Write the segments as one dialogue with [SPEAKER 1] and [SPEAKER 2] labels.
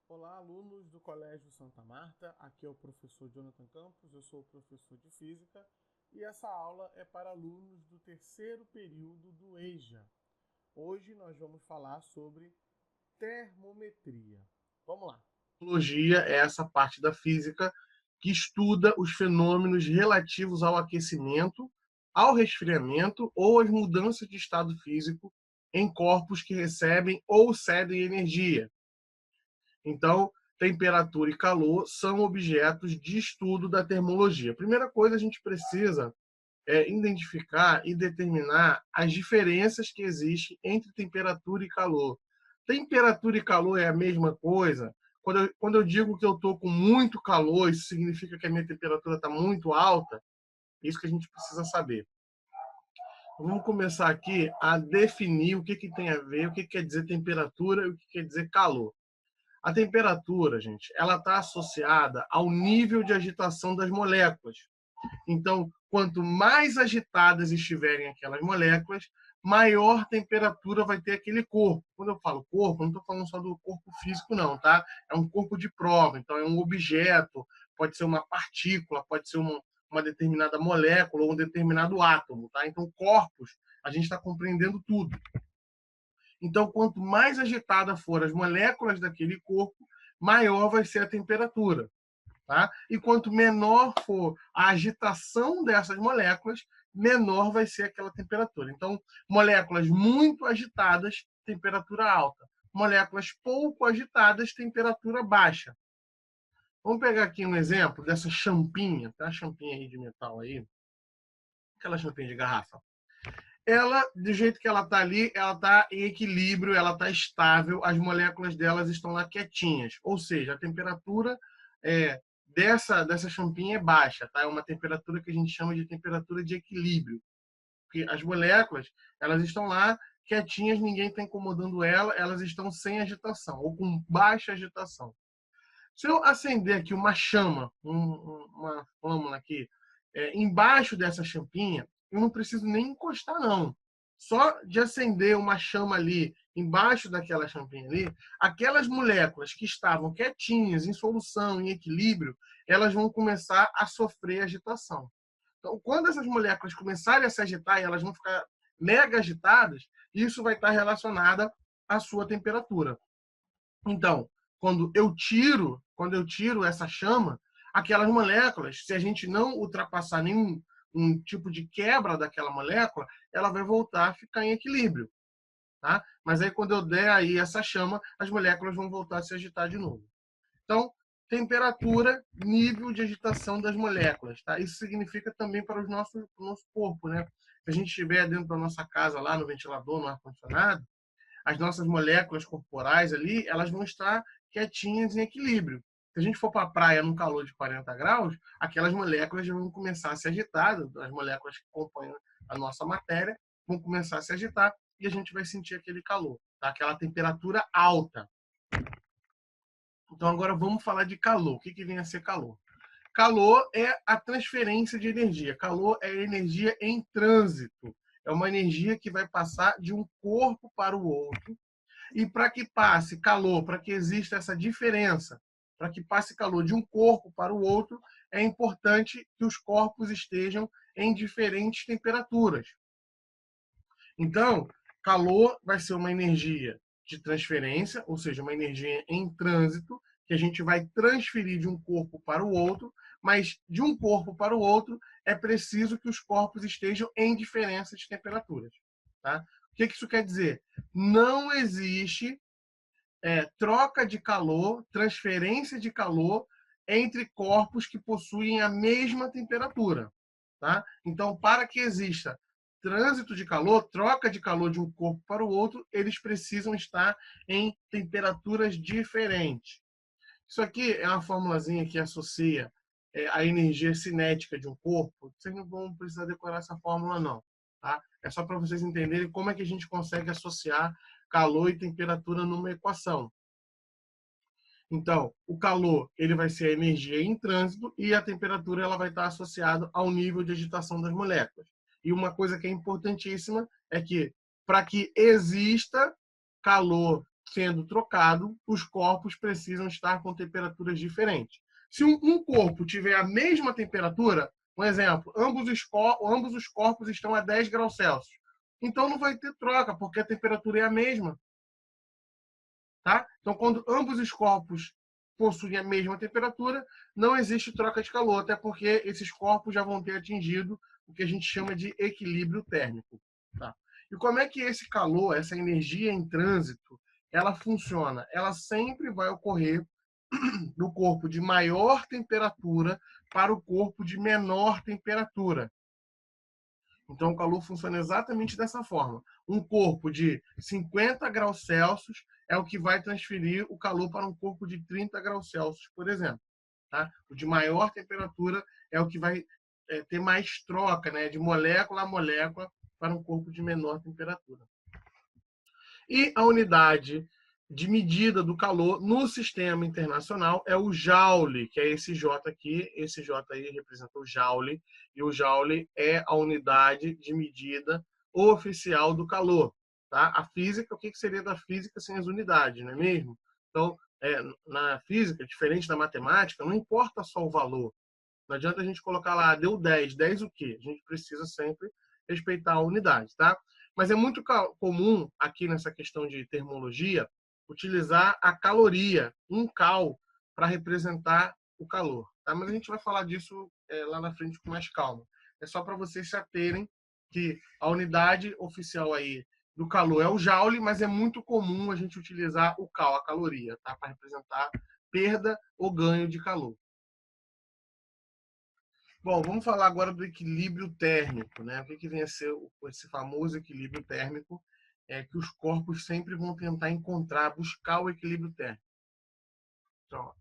[SPEAKER 1] Olá, alunos do Colégio Santa Marta. Aqui é o professor Jonathan Campos, eu sou professor de Física e essa aula é para alunos do terceiro período do EJA. Hoje nós vamos falar sobre termometria. Vamos lá. Termologia é essa parte da física que estuda os fenômenos relativos ao aquecimento, ao resfriamento ou às mudanças de estado físico em corpos que recebem ou cedem energia. Então, temperatura e calor são objetos de estudo da termologia. Primeira coisa, a gente precisa identificar e determinar as diferenças que existem entre temperatura e calor. Temperatura e calor é a mesma coisa? Quando eu digo que eu estou com muito calor, isso significa que a minha temperatura está muito alta? Isso que a gente precisa saber. Vamos começar aqui a definir o que tem a ver, o que quer dizer temperatura e o que quer dizer calor. A temperatura, gente, ela está associada ao nível de agitação das moléculas. Então, quanto mais agitadas estiverem aquelas moléculas, maior temperatura vai ter aquele corpo. Quando eu falo corpo, não estou falando só do corpo físico, não, tá? É um corpo de prova, então é um objeto, pode ser uma partícula, pode ser uma determinada molécula ou um determinado átomo, tá? Então, corpos, a gente está compreendendo tudo. Então, quanto mais agitada for as moléculas daquele corpo, maior vai ser a temperatura. Tá? E quanto menor for a agitação dessas moléculas, menor vai ser aquela temperatura. Então, moléculas muito agitadas, temperatura alta. Moléculas pouco agitadas, temperatura baixa. Vamos pegar aqui um exemplo dessa champinha, tá? Champinha aí de metal aí, aquela champinha de garrafa. Ela, do jeito que ela está ali, ela está em equilíbrio, ela está estável, as moléculas delas estão lá quietinhas. Ou seja, a temperatura dessa champinha é baixa, tá? É uma temperatura que a gente chama de temperatura de equilíbrio. Porque as moléculas, elas estão lá quietinhas, ninguém está incomodando ela, elas estão sem agitação, ou com baixa agitação. Se eu acender aqui uma chama, uma flâmula aqui, embaixo dessa champinha, eu não preciso nem encostar, não. Só de acender uma chama ali, embaixo daquela champinha ali, aquelas moléculas que estavam quietinhas, em solução, em equilíbrio, elas vão começar a sofrer agitação. Então, quando essas moléculas começarem a se agitar e elas vão ficar mega agitadas, isso vai estar relacionado à sua temperatura. Então, quando eu tiro essa chama, aquelas moléculas, se a gente não ultrapassar nenhum um tipo de quebra daquela molécula, ela vai voltar a ficar em equilíbrio, tá? Mas aí quando eu der aí essa chama, as moléculas vão voltar a se agitar de novo. Então, temperatura, nível de agitação das moléculas, tá? Isso significa também para o nosso corpo, né? Se a gente estiver dentro da nossa casa, lá no ventilador, no ar-condicionado, as nossas moléculas corporais ali, elas vão estar quietinhas em equilíbrio. Se a gente for para a praia num calor de 40 graus, aquelas moléculas já vão começar a se agitar, as moléculas que compõem a nossa matéria vão começar a se agitar e a gente vai sentir aquele calor, tá? Aquela temperatura alta. Então agora vamos falar de calor. O que vem a ser calor? Calor é a transferência de energia. Calor é energia em trânsito. É uma energia que vai passar de um corpo para o outro. E para que passe calor, para que exista essa diferença, para que passe calor de um corpo para o outro, é importante que os corpos estejam em diferentes temperaturas. Então, calor vai ser uma energia de transferência, ou seja, uma energia em trânsito, que a gente vai transferir de um corpo para o outro, mas de um corpo para o outro é preciso que os corpos estejam em diferença de temperaturas. Tá? O que isso quer dizer? Não existe troca de calor, transferência de calor entre corpos que possuem a mesma temperatura. Tá? Então, para que exista trânsito de calor, troca de calor de um corpo para o outro, eles precisam estar em temperaturas diferentes. Isso aqui é uma formulazinha que associa a energia cinética de um corpo. Vocês não vão precisar decorar essa fórmula, não. Tá? É só para vocês entenderem como é que a gente consegue associar calor e temperatura numa equação. Então, o calor ele vai ser a energia em trânsito e a temperatura ela vai estar associada ao nível de agitação das moléculas. E uma coisa que é importantíssima é que para que exista calor sendo trocado, os corpos precisam estar com temperaturas diferentes. Se um corpo tiver a mesma temperatura, um exemplo, ambos os corpos estão a 10 graus Celsius, então não vai ter troca, porque a temperatura é a mesma. Tá? Então, quando ambos os corpos possuem a mesma temperatura, não existe troca de calor, até porque esses corpos já vão ter atingido o que a gente chama de equilíbrio térmico. Tá? E como é que esse calor, essa energia em trânsito, ela funciona? Ela sempre vai ocorrer do corpo de maior temperatura para o corpo de menor temperatura. Então, o calor funciona exatamente dessa forma. Um corpo de 50 graus Celsius é o que vai transferir o calor para um corpo de 30 graus Celsius, por exemplo. Tá? O de maior temperatura é o que vai ter mais troca, né, de molécula a molécula para um corpo de menor temperatura. E a unidade de medida do calor no sistema internacional é o Joule, que é esse J aqui. Esse J aí representa o Joule, e o Joule é a unidade de medida oficial do calor. Tá? A física, o que seria da física sem as unidades, não é mesmo? Então, na física, diferente da matemática, não importa só o valor. Não adianta a gente colocar lá, deu 10. 10 o quê? A gente precisa sempre respeitar a unidade, tá? Mas é muito comum aqui nessa questão de termologia utilizar a caloria, um cal, para representar o calor. Tá? Mas a gente vai falar disso lá na frente com mais calma. É só para vocês se aterem que a unidade oficial aí do calor é o joule, mas é muito comum a gente utilizar o cal, a caloria, tá? Para representar perda ou ganho de calor. Bom, vamos falar agora do equilíbrio térmico, né? O que vem a ser esse famoso equilíbrio térmico? É que os corpos sempre vão tentar buscar o equilíbrio térmico. Então,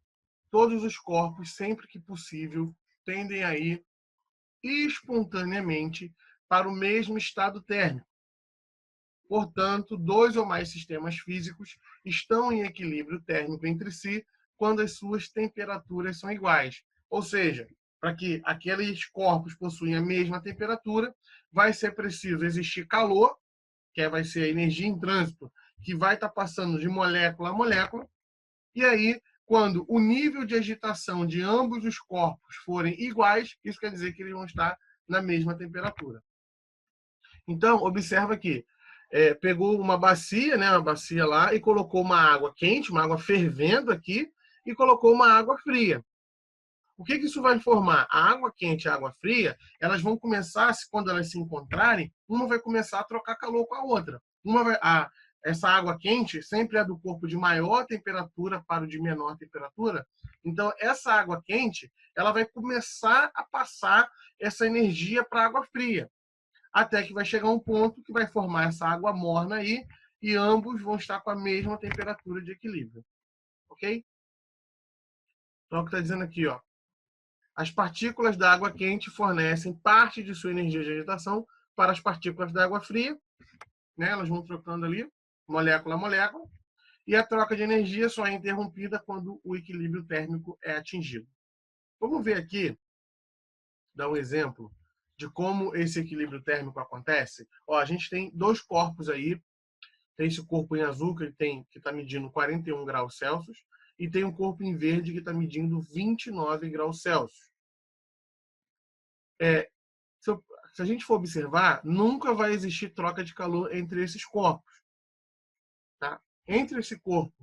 [SPEAKER 1] todos os corpos, sempre que possível, tendem a ir espontaneamente para o mesmo estado térmico. Portanto, dois ou mais sistemas físicos estão em equilíbrio térmico entre si quando as suas temperaturas são iguais. Ou seja, para que aqueles corpos possuem a mesma temperatura, vai ser preciso existir calor, que vai ser a energia em trânsito, que vai estar passando de molécula a molécula, e aí, quando o nível de agitação de ambos os corpos forem iguais, isso quer dizer que eles vão estar na mesma temperatura. Então, observa aqui, pegou uma bacia, né, uma bacia lá, e colocou uma água quente, uma água fervendo aqui, e colocou uma água fria. O que isso vai formar? A água quente e a água fria, elas vão começar, quando elas se encontrarem, uma vai começar a trocar calor com a outra. Essa água quente sempre é do corpo de maior temperatura para o de menor temperatura. Então, essa água quente, ela vai começar a passar essa energia para a água fria. Até que vai chegar um ponto que vai formar essa água morna aí, e ambos vão estar com a mesma temperatura de equilíbrio. Ok? Então, o que está dizendo aqui, ó. As partículas da água quente fornecem parte de sua energia de agitação para as partículas da água fria, né? Elas vão trocando ali, molécula a molécula, e a troca de energia só é interrompida quando o equilíbrio térmico é atingido. Vamos ver aqui, dar um exemplo de como esse equilíbrio térmico acontece. Ó, a gente tem dois corpos aí, tem esse corpo em azul que está medindo 41 graus Celsius, e tem um corpo em verde que está medindo 29 graus Celsius. Se a gente for observar, nunca vai existir troca de calor entre esses corpos. Tá? Entre esse corpo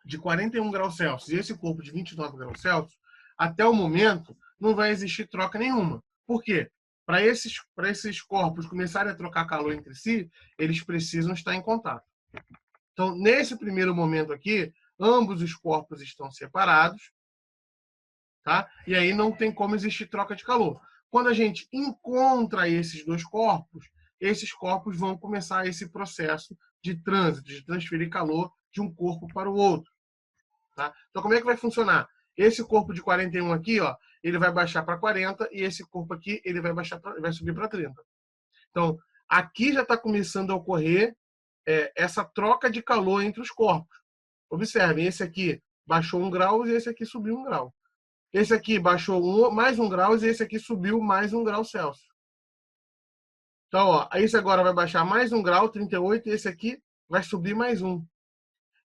[SPEAKER 1] de 41 graus Celsius e esse corpo de 29 graus Celsius, até o momento, não vai existir troca nenhuma. Por quê? Para esses corpos começarem a trocar calor entre si, eles precisam estar em contato. Então, nesse primeiro momento aqui, ambos os corpos estão separados, tá? E aí não tem como existir troca de calor. Quando a gente encontra esses corpos vão começar esse processo de trânsito, de transferir calor de um corpo para o outro. Tá? Então, como é que vai funcionar? Esse corpo de 41 aqui, ó, ele vai baixar para 40 e esse corpo aqui ele vai subir para 30. Então, aqui já está começando a ocorrer essa troca de calor entre os corpos. Observem, esse aqui baixou 1 grau e esse aqui subiu 1 grau. Esse aqui baixou mais 1 grau e esse aqui subiu mais 1 grau Celsius. Então, ó, esse agora vai baixar mais 1 grau, 38, e esse aqui vai subir mais 1.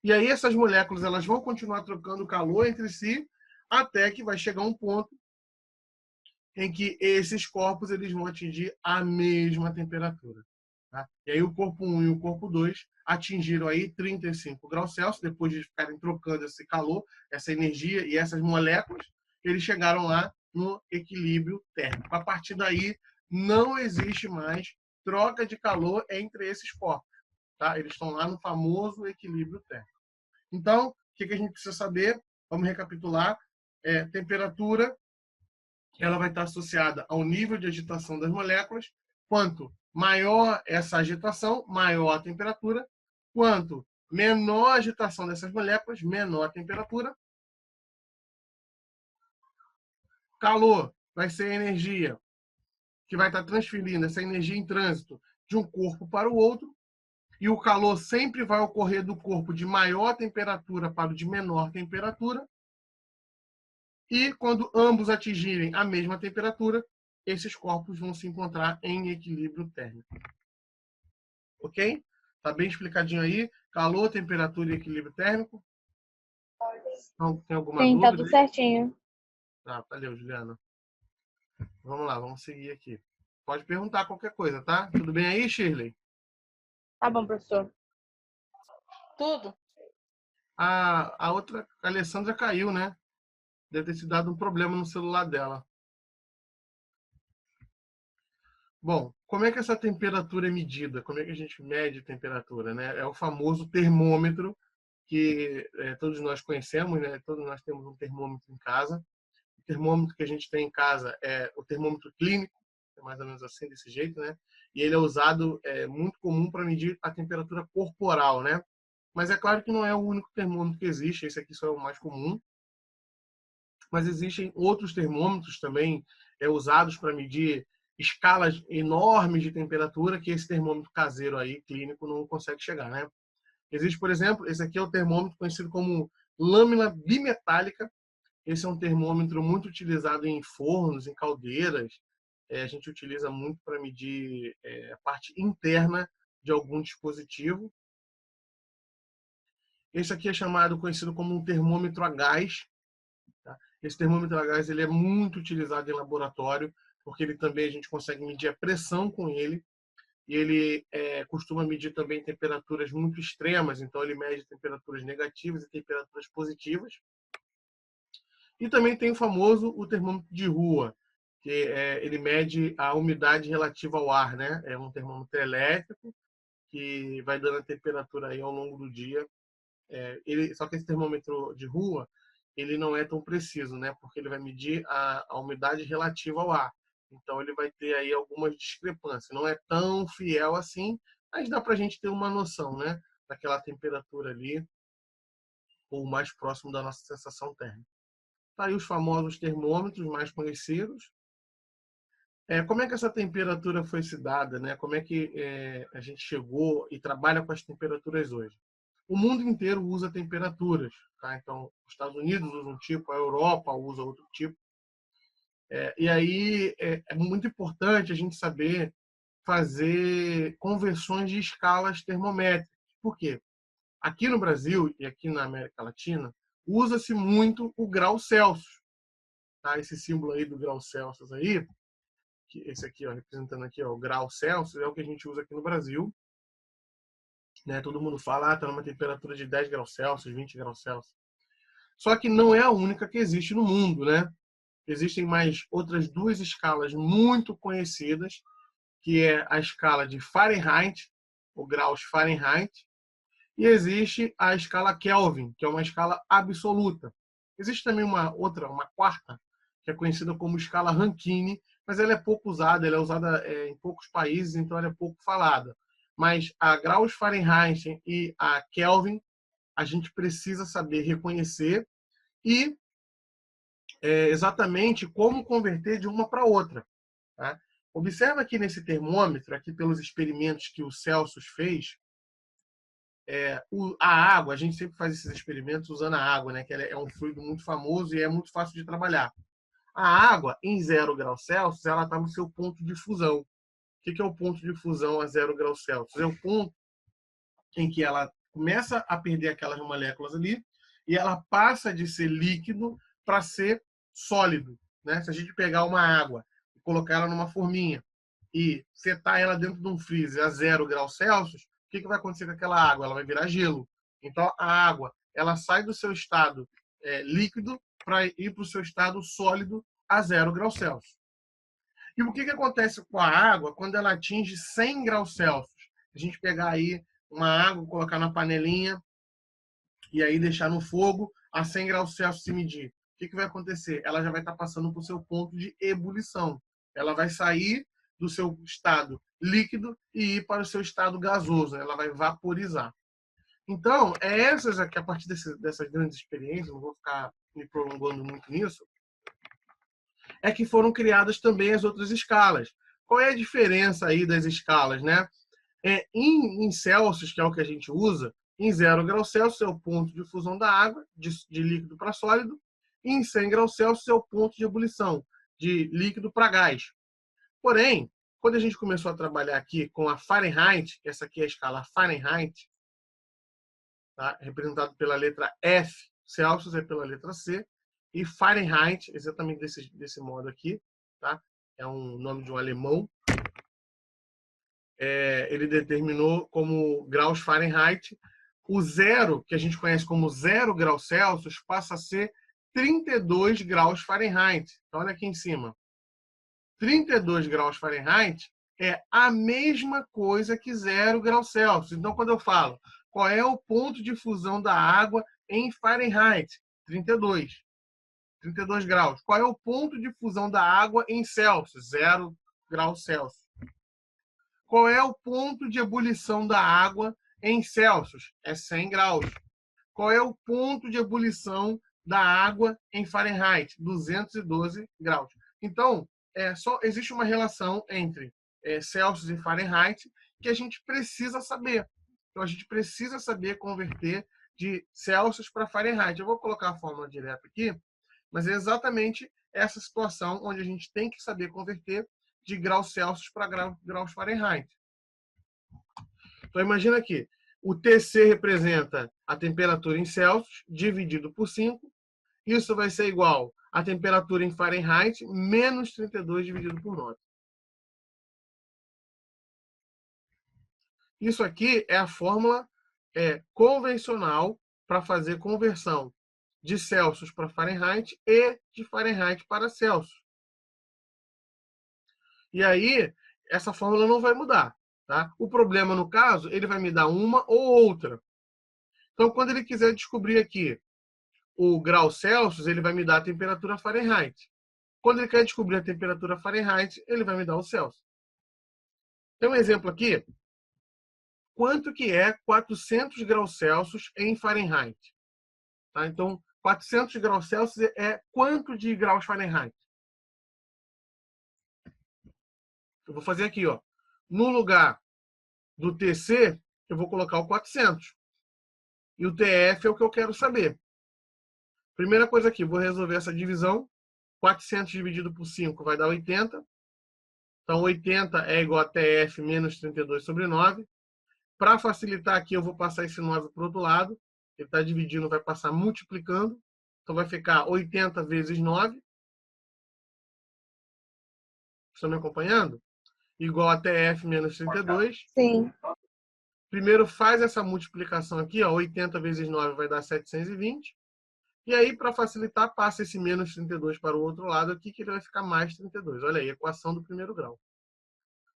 [SPEAKER 1] E aí essas moléculas elas vão continuar trocando calor entre si até que vai chegar um ponto em que esses corpos eles vão atingir a mesma temperatura. Tá? E aí o corpo 1 e o corpo 2 atingiram aí 35 graus Celsius, depois de ficarem trocando esse calor, essa energia e essas moléculas, eles chegaram lá no equilíbrio térmico. A partir daí, não existe mais troca de calor entre esses corpos. Tá? Eles estão lá no famoso equilíbrio térmico. Então, o que a gente precisa saber? Vamos recapitular. Temperatura ela vai estar associada ao nível de agitação das moléculas. Quanto maior essa agitação, maior a temperatura. Quanto menor a agitação dessas moléculas, menor a temperatura. Calor vai ser a energia que vai estar transferindo essa energia em trânsito de um corpo para o outro. E o calor sempre vai ocorrer do corpo de maior temperatura para o de menor temperatura. E quando ambos atingirem a mesma temperatura, esses corpos vão se encontrar em equilíbrio térmico. Ok? Tá bem explicadinho aí? Calor, temperatura e equilíbrio térmico? Então, tem alguma
[SPEAKER 2] Sim,
[SPEAKER 1] dúvida?
[SPEAKER 2] tá tudo certinho.
[SPEAKER 1] Ah, valeu, Juliana. Vamos lá, vamos seguir aqui. Pode perguntar qualquer coisa, tá? Tudo bem aí, Shirley?
[SPEAKER 2] Tá bom, professor. Tudo?
[SPEAKER 1] A outra, a Alessandra caiu, né? Deve ter se dado um problema no celular dela. Bom, como é que essa temperatura é medida? Como é que a gente mede a temperatura, né? É o famoso termômetro que todos nós conhecemos, né? Todos nós temos um termômetro em casa. O termômetro que a gente tem em casa é o termômetro clínico, é mais ou menos assim, desse jeito, né? E ele é usado, muito comum para medir a temperatura corporal, né? Mas é claro que não é o único termômetro que existe, esse aqui só é o mais comum. Mas existem outros termômetros também usados para medir escalas enormes de temperatura que esse termômetro caseiro aí, clínico, não consegue chegar, né? Existe, por exemplo, esse aqui é o termômetro conhecido como lâmina bimetálica. Esse é um termômetro muito utilizado em fornos, em caldeiras. A gente utiliza muito para medir a parte interna de algum dispositivo. Esse aqui é conhecido como um termômetro a gás. Tá? Esse termômetro a gás ele é muito utilizado em laboratório, porque ele também a gente consegue medir a pressão com ele. E ele costuma medir também temperaturas muito extremas, então ele mede temperaturas negativas e temperaturas positivas. E também tem o famoso o termômetro de rua, que ele mede a umidade relativa ao ar, né? É um termômetro elétrico que vai dando a temperatura aí ao longo do dia. Só que esse termômetro de rua ele não é tão preciso, né? Porque ele vai medir a umidade relativa ao ar. Então ele vai ter aí algumas discrepâncias. Não é tão fiel assim, mas dá para a gente ter uma noção, né? Daquela temperatura ali, ou mais próximo da nossa sensação térmica. Tá aí os famosos termômetros mais conhecidos. Como é que essa temperatura foi se dada, né? Como é que a gente chegou e trabalha com as temperaturas hoje? O mundo inteiro usa temperaturas, tá? Então, os Estados Unidos usam um tipo, a Europa usa outro tipo. E aí é muito importante a gente saber fazer conversões de escalas termométricas. Por quê? Aqui no Brasil e aqui na América Latina, usa-se muito o grau Celsius. Tá? Esse símbolo aí do grau Celsius aí, que esse aqui, ó, representando aqui, ó, o grau Celsius, é o que a gente usa aqui no Brasil. Né? Todo mundo fala, está numa temperatura de 10 graus Celsius, 20 graus Celsius. Só que não é a única que existe no mundo, né? Existem mais outras duas escalas muito conhecidas, que é a escala de Fahrenheit, o graus Fahrenheit, e existe a escala Kelvin, que é uma escala absoluta. Existe também uma quarta, que é conhecida como escala Rankine, mas ela é pouco usada, ela é usada em poucos países, então ela é pouco falada. Mas a graus Fahrenheit e a Kelvin, a gente precisa saber reconhecer e exatamente como converter de uma para outra. Tá? Observa aqui nesse termômetro, aqui pelos experimentos que o Celsius fez, a água, a gente sempre faz esses experimentos usando a água, né? Que ela é um fluido muito famoso e é muito fácil de trabalhar. A água, em 0 graus Celsius, ela está no seu ponto de fusão. O que é o ponto de fusão a 0 graus Celsius? É o ponto em que ela começa a perder aquelas moléculas ali e ela passa de ser líquido para ser sólido, né? Se a gente pegar uma água e colocar ela numa forminha e setar ela dentro de um freezer a 0 graus Celsius, o que vai acontecer com aquela água? Ela vai virar gelo. Então, a água ela sai do seu estado líquido para ir para o seu estado sólido a 0 graus Celsius. E o que acontece com a água quando ela atinge 100 graus Celsius? A gente pegar aí uma água, colocar na panelinha e aí deixar no fogo a 100 graus Celsius e medir. O que vai acontecer? Ela já vai estar passando para o seu ponto de ebulição. Ela vai sair do seu estado líquido e ir para o seu estado gasoso. Ela vai vaporizar. Então, é essas aqui, a partir dessas grandes experiências, não vou ficar me prolongando muito nisso, é que foram criadas também as outras escalas. Qual é a diferença aí das escalas, né? Em Celsius, que é o que a gente usa, em 0 graus Celsius é o ponto de fusão da água, de líquido para sólido, e em 100 graus Celsius é o ponto de ebulição, de líquido para gás. Porém, quando a gente começou a trabalhar aqui com a Fahrenheit, essa aqui é a escala Fahrenheit, tá? Representado pela letra F, Celsius é pela letra C, e Fahrenheit, exatamente desse modo aqui, tá? É um nome de um alemão. Ele determinou como graus Fahrenheit. O zero, que a gente conhece como 0 graus Celsius, passa a ser 32 graus Fahrenheit. Então, olha aqui em cima. 32 graus Fahrenheit é a mesma coisa que 0 graus Celsius. Então, quando eu falo qual é o ponto de fusão da água em Fahrenheit? 32. 32 graus. Qual é o ponto de fusão da água em Celsius? 0 graus Celsius. Qual é o ponto de ebulição da água em Celsius? É 100 graus. Qual é o ponto de ebulição da água em Fahrenheit? 212 graus. Então, só existe uma relação entre Celsius e Fahrenheit que a gente precisa saber. Então, a gente precisa saber converter de Celsius para Fahrenheit. Eu vou colocar a fórmula direta aqui, mas é exatamente essa situação onde a gente tem que saber converter de graus Celsius para graus Fahrenheit. Então, imagina aqui, o TC representa a temperatura em Celsius dividido por 5. Isso vai ser igual à temperatura em Fahrenheit menos 32 dividido por 9. Isso aqui é a fórmula convencional para fazer conversão de Celsius para Fahrenheit e de Fahrenheit para Celsius. E aí, essa fórmula não vai mudar. Tá? O problema, no caso, ele vai me dar uma ou outra. Então, quando ele quiser descobrir aqui o grau Celsius, ele vai me dar a temperatura Fahrenheit. Quando ele quer descobrir a temperatura Fahrenheit, ele vai me dar o Celsius. Tem um exemplo aqui. Quanto que é 400 graus Celsius em Fahrenheit? Tá? Então, 400 graus Celsius é quanto de graus Fahrenheit? Eu vou fazer aqui, ó. No lugar do TC, eu vou colocar o 400. E o TF é o que eu quero saber. Primeira coisa aqui, vou resolver essa divisão. 400 dividido por 5 vai dar 80. Então, 80 é igual a TF menos 32 sobre 9. Para facilitar aqui, eu vou passar esse 9 para o outro lado. Ele está dividindo, vai passar multiplicando. Então, vai ficar 80 vezes 9. Estão me acompanhando? Igual a TF menos 32.
[SPEAKER 2] Sim.
[SPEAKER 1] Primeiro, faz essa multiplicação aqui. Ó, 80 vezes 9 vai dar 720. E aí, para facilitar, passa esse menos 32 para o outro lado aqui, que ele vai ficar mais 32. Olha aí, equação do primeiro grau.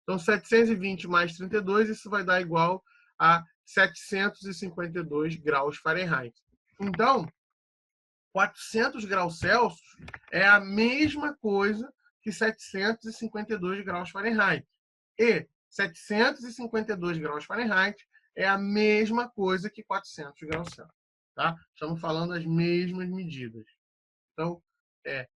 [SPEAKER 1] Então, 720 mais 32, isso vai dar igual a 752 graus Fahrenheit. Então, 400 graus Celsius é a mesma coisa que 752 graus Fahrenheit. E 752 graus Fahrenheit é a mesma coisa que 400 graus Celsius. Tá? Estamos falando as mesmas medidas. Então,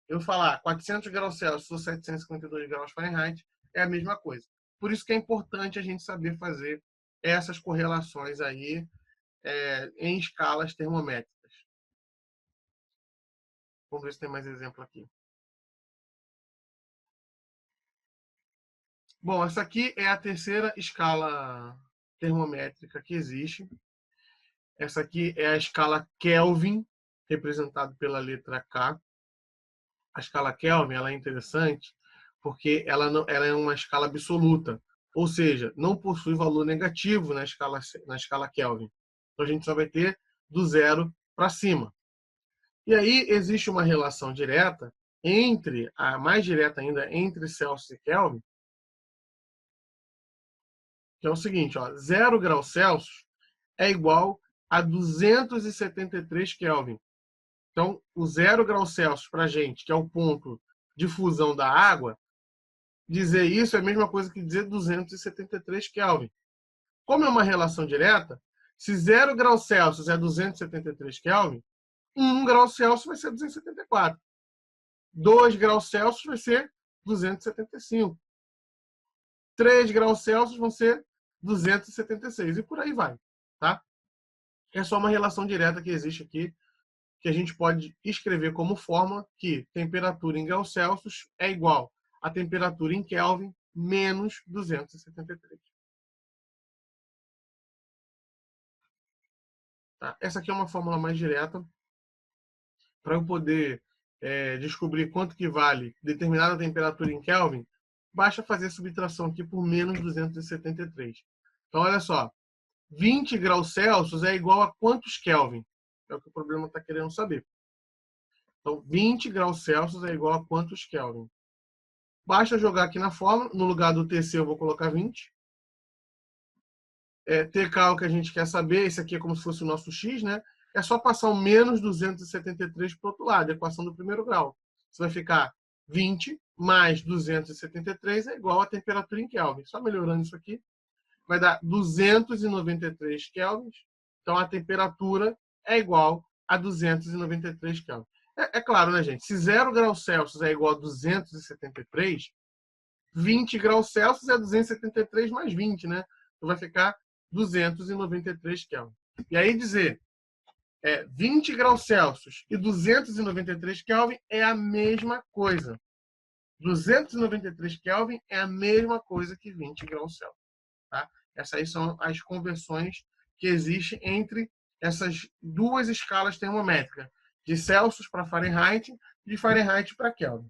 [SPEAKER 1] eu falar 400 graus Celsius ou 752 graus Fahrenheit é a mesma coisa. Por isso que é importante a gente saber fazer essas correlações aí em escalas termométricas. Vamos ver se tem mais exemplo aqui. Bom, essa aqui é a terceira escala termométrica que existe. Essa aqui é a escala Kelvin, representada pela letra K. A escala Kelvin ela é interessante porque ela é uma escala absoluta, ou seja, não possui valor negativo na escala Kelvin. Então a gente só vai ter do zero para cima. E aí existe uma relação direta a mais direta ainda, entre Celsius e Kelvin, que é o seguinte, ó, 0 graus Celsius é igual a 273 Kelvin. Então, o 0 graus Celsius para a gente, que é o ponto de fusão da água, dizer isso é a mesma coisa que dizer 273 Kelvin. Como é uma relação direta, se 0 graus Celsius é 273 Kelvin, 1 grau Celsius vai ser 274. 2 graus Celsius vai ser 275. 3 graus Celsius vão ser 276. E por aí vai. Tá? É só uma relação direta que existe aqui, que a gente pode escrever como fórmula que temperatura em graus Celsius é igual a temperatura em Kelvin menos 273. Tá? Essa aqui é uma fórmula mais direta. Para eu poder descobrir quanto que vale determinada temperatura em Kelvin, basta fazer a subtração aqui por menos 273. Então, olha só, 20 graus Celsius é igual a quantos Kelvin? É o que o problema está querendo saber. Então, 20 graus Celsius é igual a quantos Kelvin? Basta jogar aqui na fórmula, no lugar do TC eu vou colocar 20. TK é o que a gente quer saber, esse aqui é como se fosse o nosso X, né? É só passar o menos 273 para o outro lado, a equação do primeiro grau. Você vai ficar 20 mais 273 é igual a temperatura em Kelvin. Só melhorando isso aqui, vai dar 293 kelvins. Então, a temperatura é igual a 293 kelvin. É claro, né, gente? Se 0 graus Celsius é igual a 273, 20 graus Celsius é 273 mais 20, né? Então, vai ficar 293 kelvin. E aí dizer 20 graus Celsius e 293 kelvin é a mesma coisa. 293 kelvin é a mesma coisa que 20 graus Celsius. Tá? Essas aí são as conversões que existem entre essas duas escalas termométricas, de Celsius para Fahrenheit e de Fahrenheit para Kelvin.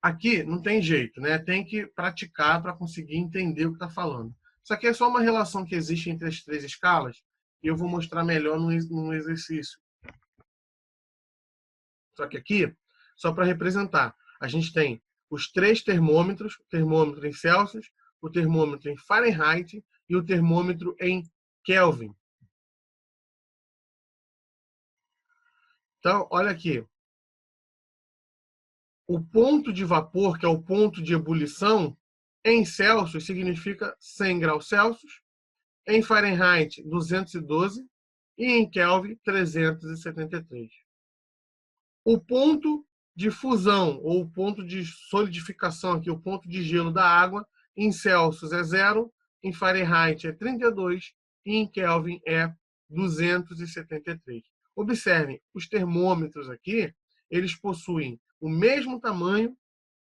[SPEAKER 1] Aqui não tem jeito, né? Tem que praticar para conseguir entender o que está falando. Isso aqui é só uma relação que existe entre as três escalas e eu vou mostrar melhor num exercício. Só que aqui, só para representar, a gente tem os três termômetros, o termômetro em Celsius, o termômetro em Fahrenheit e o termômetro em Kelvin. Então, olha aqui. O ponto de vapor, que é o ponto de ebulição, em Celsius significa 100 graus Celsius, em Fahrenheit 212 e em Kelvin 373. O ponto de fusão, ou o ponto de solidificação, aqui, o ponto de gelo da água, em Celsius é 0, em Fahrenheit é 32 e em Kelvin é 273. Observem, os termômetros aqui, eles possuem o mesmo tamanho,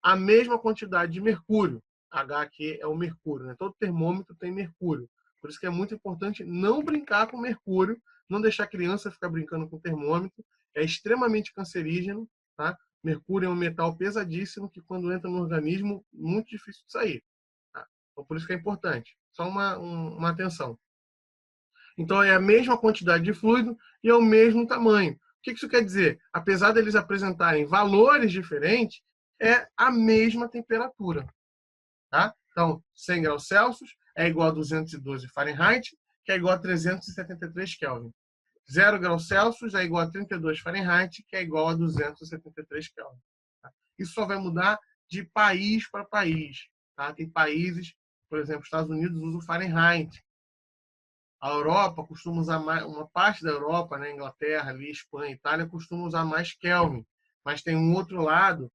[SPEAKER 1] a mesma quantidade de mercúrio. H aqui é o mercúrio, né? Todo termômetro tem mercúrio. Por isso que é muito importante não brincar com mercúrio, não deixar a criança ficar brincando com termômetro. É extremamente cancerígeno, tá? Mercúrio é um metal pesadíssimo que, quando entra no organismo, muito difícil de sair. Tá? Então, por isso que é importante. Só uma atenção. Então, é a mesma quantidade de fluido e é o mesmo tamanho. O que isso quer dizer? Apesar deles apresentarem valores diferentes, é a mesma temperatura. Tá? Então, 100 graus Celsius é igual a 212 Fahrenheit, que é igual a 373 Kelvin. 0 graus Celsius é igual a 32 Fahrenheit, que é igual a 273 Kelvin. Tá? Isso só vai mudar de país para país. Tá? Tem países, por exemplo, Estados Unidos usa o Fahrenheit. A Europa costuma usar mais, uma parte da Europa, né, Inglaterra, ali, Espanha, Itália, costuma usar mais Kelvin. Mas tem um outro lado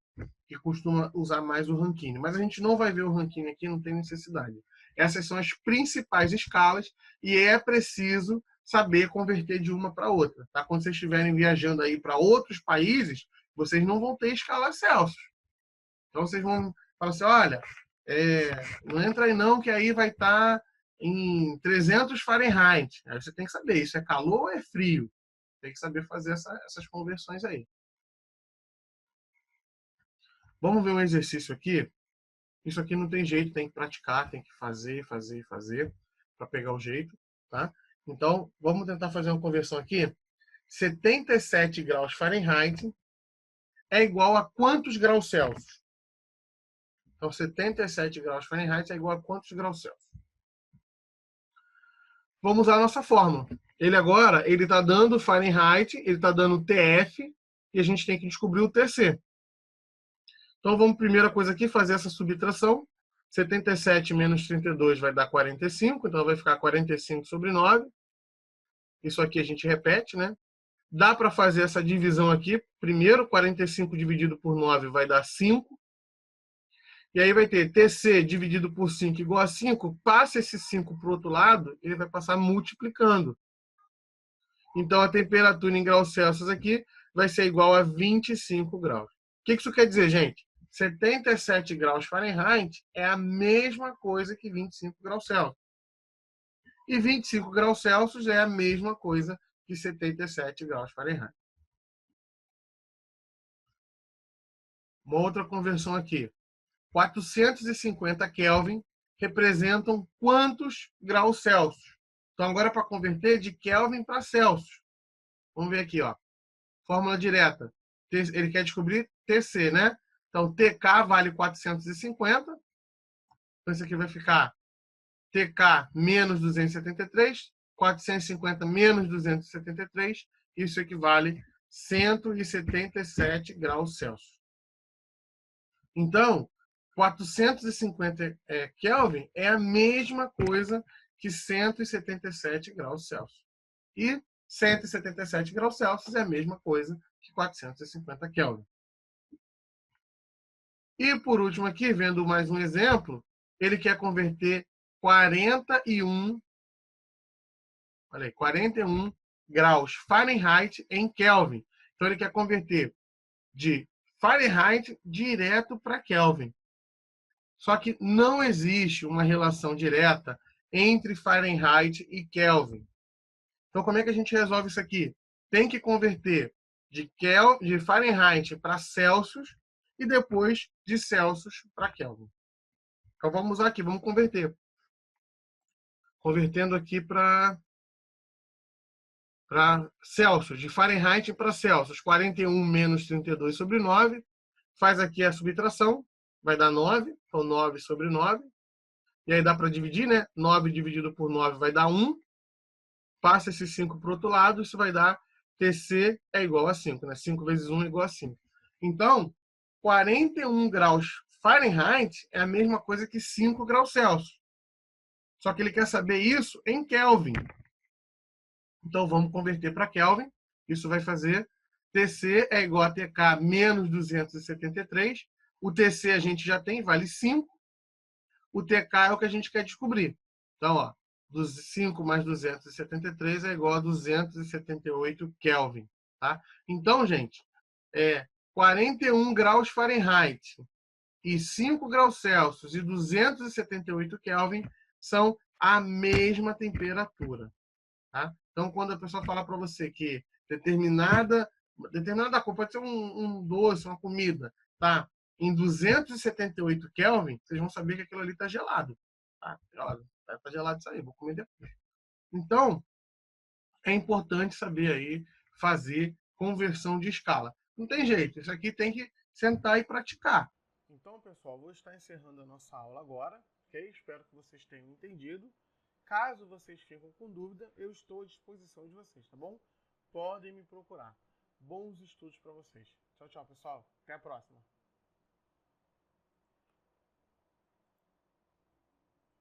[SPEAKER 1] que costuma usar mais o Rankine. Mas a gente não vai ver o Rankine aqui, não tem necessidade. Essas são as principais escalas e é preciso saber converter de uma para outra. Tá? Quando vocês estiverem viajando aí para outros países, vocês não vão ter escala Celsius. Então vocês vão falar assim, olha, não entra aí não, que aí vai estar em 300 Fahrenheit. Aí você tem que saber, isso é calor ou é frio? Tem que saber fazer essas conversões aí. Vamos ver um exercício aqui. Isso aqui não tem jeito, tem que praticar, tem que fazer para pegar o jeito, tá? Então, vamos tentar fazer uma conversão aqui. 77 graus Fahrenheit é igual a quantos graus Celsius? Então, 77 graus Fahrenheit é igual a quantos graus Celsius? Vamos usar a nossa fórmula. Ele está dando Fahrenheit, ele está dando TF, e a gente tem que descobrir o TC. Então, vamos, primeira coisa aqui, fazer essa subtração. 77 menos 32 vai dar 45, então vai ficar 45 sobre 9. Isso aqui a gente repete, né? Dá para fazer essa divisão aqui. Primeiro, 45 dividido por 9 vai dar 5. E aí vai ter TC dividido por 5 igual a 5. Passa esse 5 para o outro lado, ele vai passar multiplicando. Então, a temperatura em graus Celsius aqui vai ser igual a 25 graus. O que isso quer dizer, gente? 77 graus Fahrenheit é a mesma coisa que 25 graus Celsius. E 25 graus Celsius é a mesma coisa que 77 graus Fahrenheit. Uma outra conversão aqui. 450 Kelvin representam quantos graus Celsius? Então, agora para converter de Kelvin para Celsius. Vamos ver aqui, ó. Fórmula direta. Ele quer descobrir TC, né? Então, TK vale 450. Então, isso aqui vai ficar TK menos 273. 450 menos 273. Isso equivale a 177 graus Celsius. Então, 450 Kelvin é a mesma coisa que 177 graus Celsius. E 177 graus Celsius é a mesma coisa que 450 Kelvin. E por último aqui, vendo mais um exemplo, ele quer converter 41 graus Fahrenheit em Kelvin. Então ele quer converter de Fahrenheit direto para Kelvin. Só que não existe uma relação direta entre Fahrenheit e Kelvin. Então, como é que a gente resolve isso aqui? Tem que converter de Fahrenheit para Celsius e depois de Celsius para Kelvin. Então, vamos aqui, vamos converter. Convertendo aqui para Celsius, de Fahrenheit para Celsius. 41 menos 32 sobre 9. Faz aqui a subtração, vai dar 9. Então, 9 sobre 9. E aí dá para dividir, né? 9 dividido por 9 vai dar 1. Passa esse 5 para o outro lado, isso vai dar TC é igual a 5, né? 5 vezes 1 é igual a 5. Então, 41 graus Fahrenheit é a mesma coisa que 5 graus Celsius. Só que ele quer saber isso em Kelvin. Então, vamos converter para Kelvin. Isso vai fazer TC é igual a TK menos 273. O TC a gente já tem, vale 5. O TK é o que a gente quer descobrir. Então, ó, 5 mais 273 é igual a 278 Kelvin. Tá? Então, gente, 41 graus Fahrenheit e 5 graus Celsius e 278 Kelvin são a mesma temperatura. Tá? Então, quando a pessoa fala para você que determinada cor, pode ser um doce, uma comida, tá? Em 278 Kelvin, vocês vão saber que aquilo ali está gelado. Tá? Tá gelado isso aí, vou comer depois. Então, é importante saber aí fazer conversão de escala. Não tem jeito, isso aqui tem que sentar e praticar. Então, pessoal, vou estar encerrando a nossa aula agora, ok? Espero que vocês tenham entendido. Caso vocês fiquem com dúvida, eu estou à disposição de vocês, tá bom? Podem me procurar. Bons estudos para vocês. Tchau, tchau, pessoal. Até a próxima.